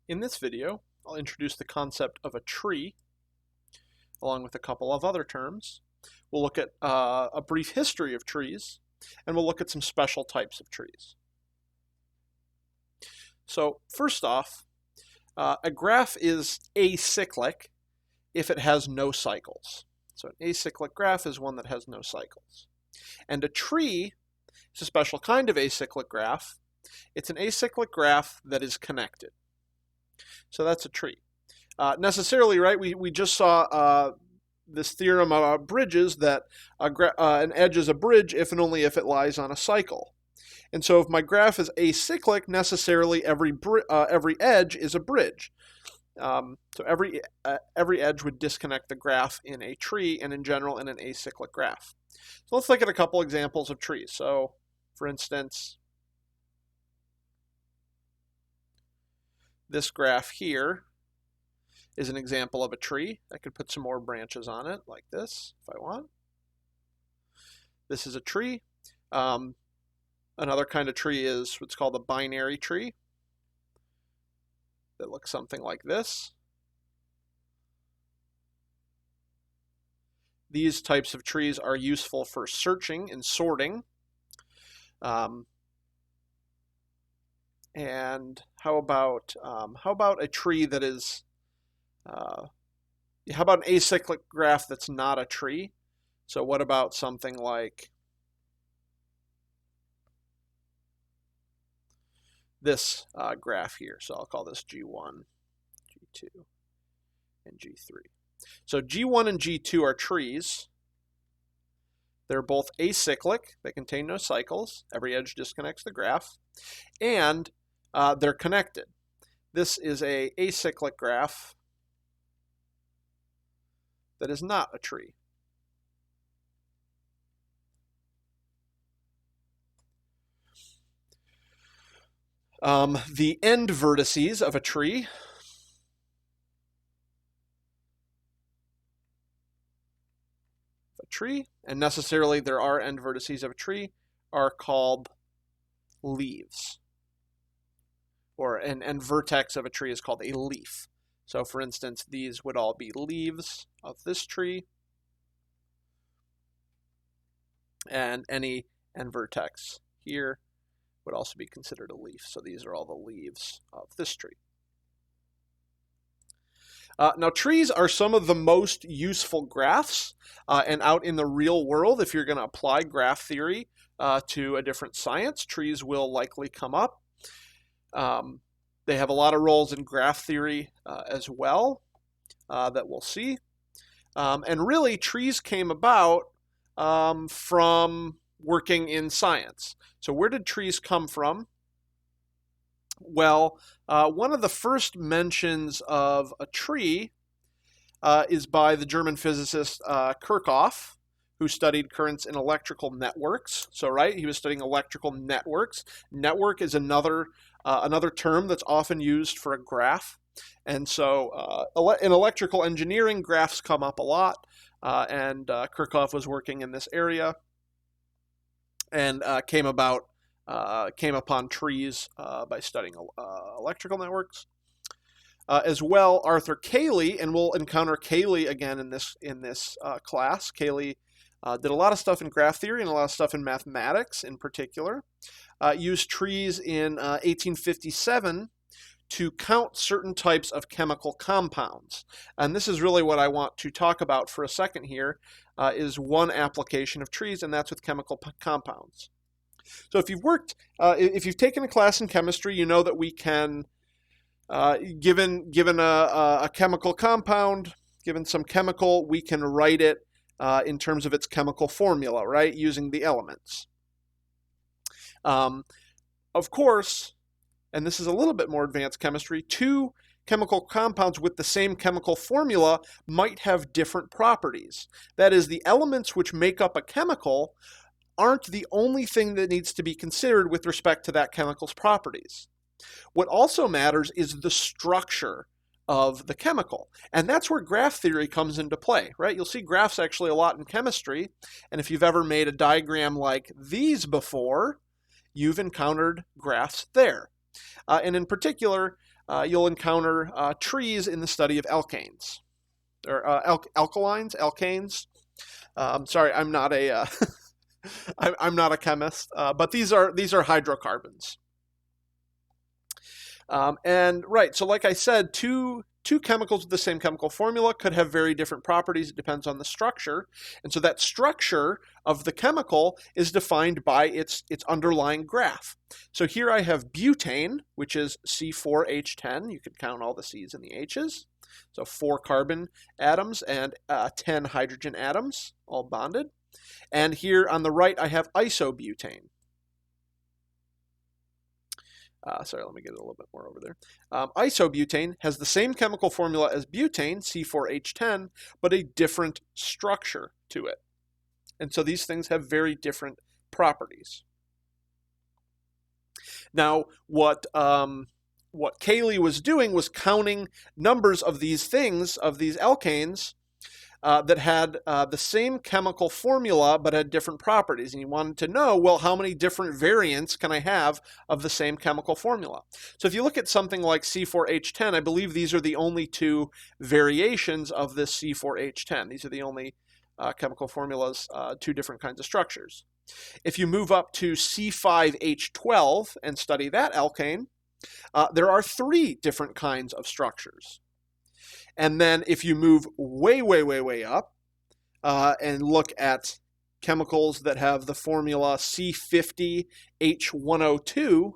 In this video, I'll introduce the concept of a tree, along with a couple of other terms. We'll look at a brief history of trees, and we'll look at some special types of trees. So first off, a graph is acyclic if it has no cycles. So an acyclic graph is one that has no cycles. And a tree is a special kind of acyclic graph. It's an acyclic graph that is connected. So that's a tree. Necessarily, right, we just saw this theorem about bridges that an edge is a bridge if and only if it lies on a cycle. And so if my graph is acyclic, necessarily every edge is a bridge. So every edge would disconnect the graph in a tree and in general in an acyclic graph. So let's look at a couple examples of trees. So for instance, this graph here is an example of a tree. I could put some more branches on it like this if I want. This is a tree. Another kind of tree is what's called a binary tree that looks something like this. These types of trees are useful for searching and sorting. And how about a tree that is, how about an acyclic graph that's not a tree? So what about something like this graph here? So I'll call this G1, G2, and G3. So G1 and G2 are trees. They're both acyclic. They contain no cycles. Every edge disconnects the graph. And they're connected. This is an acyclic graph that is not a tree. The end vertices of a tree and necessarily there are end vertices of a tree, are called leaves. Or an end vertex of a tree is called a leaf. So for instance, these would all be leaves of this tree. And any end vertex here would also be considered a leaf. So these are all the leaves of this tree. Now, trees are some of the most useful graphs, and out in the real world, if you're going to apply graph theory to a different science, trees will likely come up. They have a lot of roles in graph theory as well that we'll see. And really, trees came about from working in science. So where did trees come from? Well, one of the first mentions of a tree is by the German physicist Kirchhoff, who studied currents in electrical networks. So, right, he was studying electrical networks. Network is another term that's often used for a graph. And so in electrical engineering, graphs come up a lot. And Kirchhoff was working in this area and came upon trees by studying electrical networks. As well, Arthur Cayley, and we'll encounter Cayley again in this class. Cayley did a lot of stuff in graph theory and a lot of stuff in mathematics in particular. Used trees in 1857 to count certain types of chemical compounds. And this is really what I want to talk about for a second here, is one application of trees, and that's with chemical compounds. So if you've taken a class in chemistry, you know that we can, given a chemical compound, given some chemical, we can write it in terms of its chemical formula, right, using the elements. Of course, and this is a little bit more advanced chemistry, two chemical compounds with the same chemical formula might have different properties. That is, the elements which make up a chemical aren't the only thing that needs to be considered with respect to that chemical's properties. What also matters is the structure of the chemical. And that's where graph theory comes into play, right? You'll see graphs actually a lot in chemistry. And if you've ever made a diagram like these before, you've encountered graphs there. And in particular, you'll encounter trees in the study of alkanes, or alkalines, alkanes. Sorry, I'm not a I'm not a chemist, but these are hydrocarbons. And right, so like I said, two chemicals with the same chemical formula could have very different properties. It depends on the structure. And so that structure of the chemical is defined by its underlying graph. So here I have butane, which is C4H10. You could count all the C's and the H's. So 4 carbon atoms and 10 hydrogen atoms, all bonded. And here on the right, I have isobutane. Sorry, let me get it a little bit more over there. Isobutane has the same chemical formula as butane, C4H10, but a different structure to it. And so these things have very different properties. Now, what Cayley was doing was counting numbers of these things, of these alkanes, that had the same chemical formula but had different properties. And he wanted to know, well, how many different variants can I have of the same chemical formula? So if you look at something like C4H10, I believe these are the only 2 variations of this C4H10. These are the only chemical formulas, 2 different kinds of structures. If you move up to C5H12 and study that alkane, there are 3 different kinds of structures. And then if you move way, way, way, way up and look at chemicals that have the formula C50H102,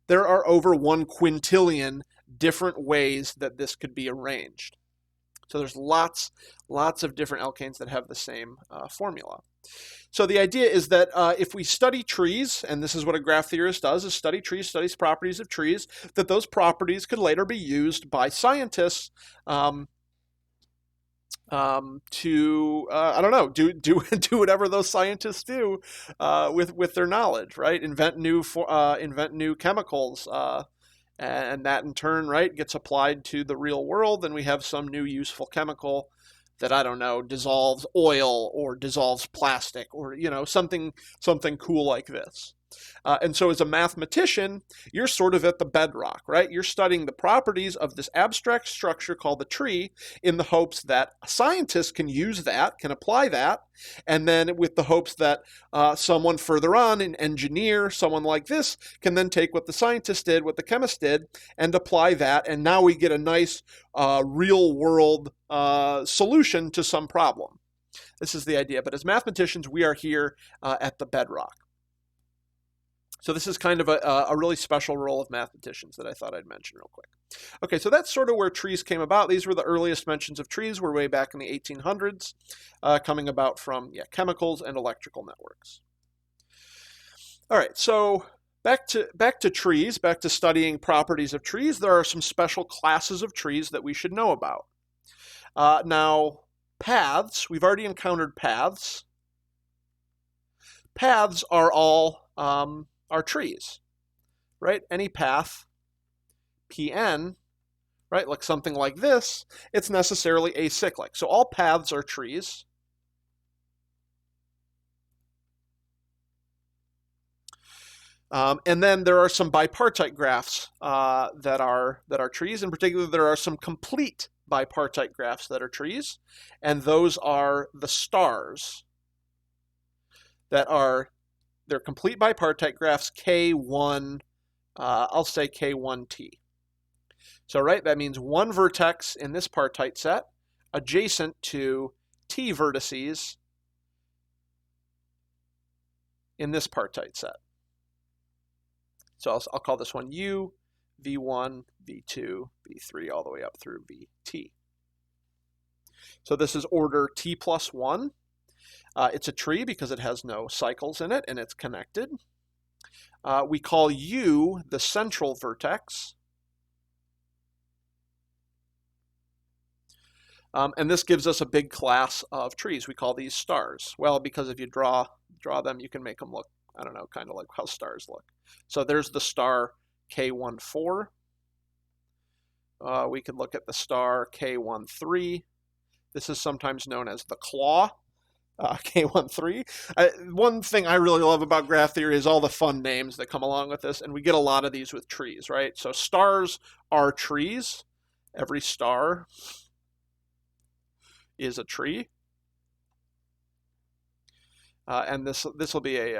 there are over 1 quintillion different ways that this could be arranged. So there's lots of different alkanes that have the same formula. So the idea is that if we study trees, and this is what a graph theorist does, is study trees, studies properties of trees, that those properties could later be used by scientists to I don't know, do whatever those scientists do with their knowledge, right? Invent new chemicals, and that in turn, right, gets applied to the real world, and we have some new useful chemical that, I don't know, dissolves oil or dissolves plastic, or something cool like this. And so as a mathematician, you're sort of at the bedrock, right? You're studying the properties of this abstract structure called the tree in the hopes that scientists can use that, can apply that, and then with the hopes that someone further on, an engineer, someone like this, can then take what the scientist did, what the chemist did, and apply that, and now we get a nice real-world solution to some problem. This is the idea. But as mathematicians, we are here at the bedrock. So this is kind of a really special role of mathematicians that I thought I'd mention real quick. Okay, so that's sort of where trees came about. These were the earliest mentions of trees, were way back in the 1800s, coming about from chemicals and electrical networks. All right, so back to trees, back to studying properties of trees. There are some special classes of trees that we should know about. Now, paths, we've already encountered paths. Paths are all are trees, right? Any path, Pn, right, like something like this, it's necessarily acyclic. So all paths are trees. And then there are some bipartite graphs that are trees. In particular, there are some complete bipartite graphs that are trees, and those are the stars that are, they're complete bipartite graphs, K1, I'll say K1T. So, right, that means one vertex in this partite set adjacent to T vertices in this partite set. So I'll call this one U, V1, V2, V3, all the way up through Vt. So this is order T plus 1. It's a tree because it has no cycles in it and it's connected. We call U the central vertex. And this gives us a big class of trees. We call these stars. Well, because if you draw them, you can make them look, I don't know, kind of like how stars look. So there's the star K14. We could look at the star K13. This is sometimes known as the claw. K13. One thing I really love about graph theory is all the fun names that come along with this, and we get a lot of these with trees, right? So stars are trees. Every star is a tree. And this will be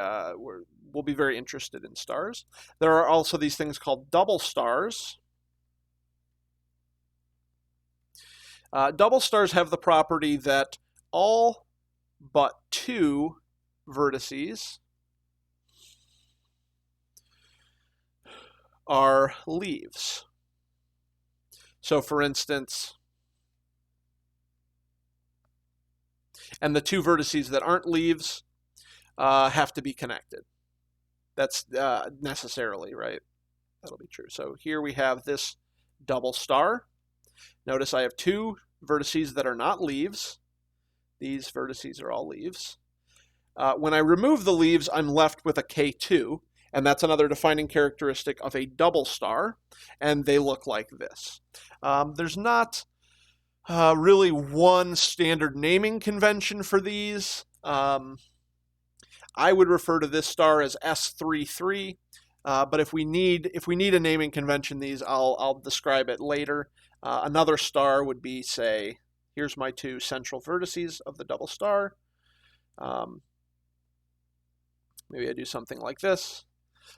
we'll be very interested in stars. There are also these things called double stars. Double stars have the property that all but two vertices are leaves. So for instance, and the two vertices that aren't leaves have to be connected. That's necessarily, right? That'll be true. So here we have this double star. Notice I have two vertices that are not leaves. These vertices are all leaves. When I remove the leaves, I'm left with a K2, and that's another defining characteristic of a double star, and they look like this. There's not really one standard naming convention for these. I would refer to this star as S33, but if we need a naming convention, I'll describe it later. Another star would be, say, here's my two central vertices of the double star. Maybe I do something like this.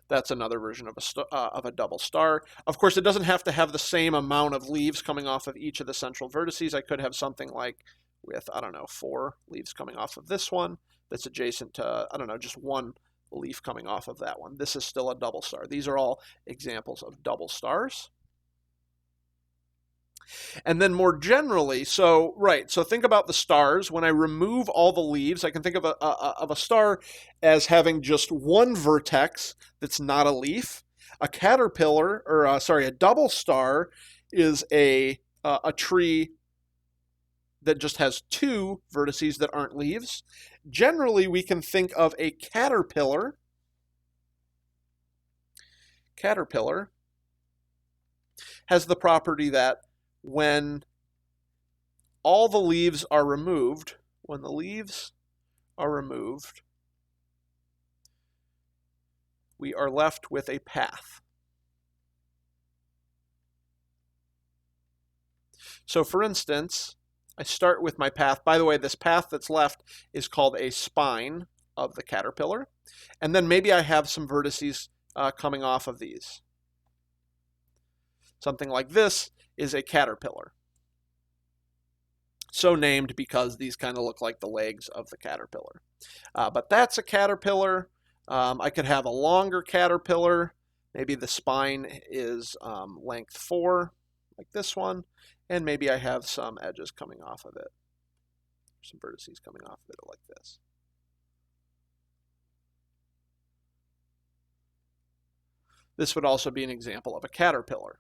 That's another version of a double star. Of course, it doesn't have to have the same amount of leaves coming off of each of the central vertices. I could have something like with, I don't know, 4 leaves coming off of this one that's adjacent to, I don't know, just 1 leaf coming off of that one. This is still a double star. These are all examples of double stars. And then more generally, so think about the stars. When I remove all the leaves, I can think of a star as having just one vertex that's not a leaf. A caterpillar, or a double star is a tree that just has 2 vertices that aren't leaves. Generally, we can think of a caterpillar. Caterpillar has the property that when all the leaves are removed, we are left with a path. So for instance, I start with my path. By the way, this path that's left is called a spine of the caterpillar. And then maybe I have some vertices coming off of these. Something like this is a caterpillar. So named because these kind of look like the legs of the caterpillar. But that's a caterpillar. I could have a longer caterpillar. Maybe the spine is length 4, like this one. And maybe I have some edges coming off of it. Some vertices coming off of it like this. This would also be an example of a caterpillar.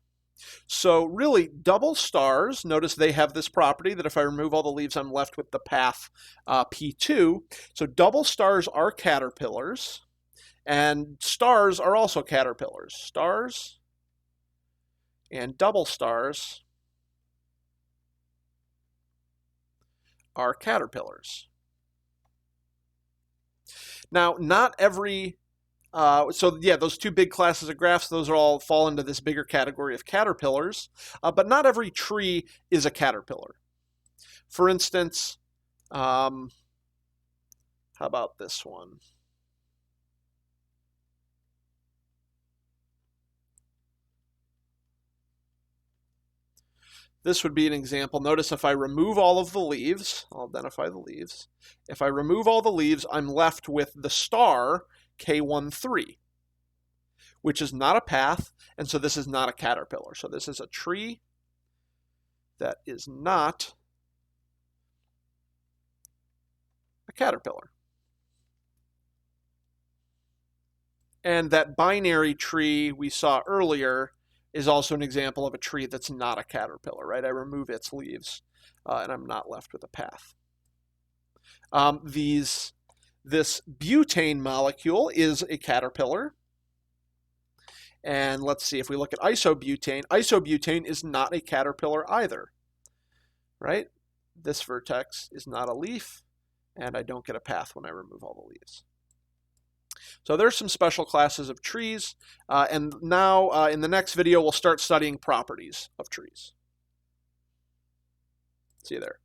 So really, double stars, notice they have this property that if I remove all the leaves, I'm left with the path P2. So double stars are caterpillars, and stars are also caterpillars. Stars and double stars are caterpillars. Now, not every those 2 big classes of graphs, those are all fall into this bigger category of caterpillars, but not every tree is a caterpillar. For instance, how about this one? This would be an example. Notice if I remove all of the leaves, I'll identify the leaves. If I remove all the leaves, I'm left with the star K13, which is not a path, and so this is not a caterpillar. So this is a tree that is not a caterpillar. And that binary tree we saw earlier is also an example of a tree that's not a caterpillar, right? I remove its leaves, and I'm not left with a path. This butane molecule is a caterpillar. And let's see, if we look at isobutane, isobutane is not a caterpillar either, right? This vertex is not a leaf. and I don't get a path when I remove all the leaves. So there's some special classes of trees, and now in the next video we'll start studying properties of trees. See you there.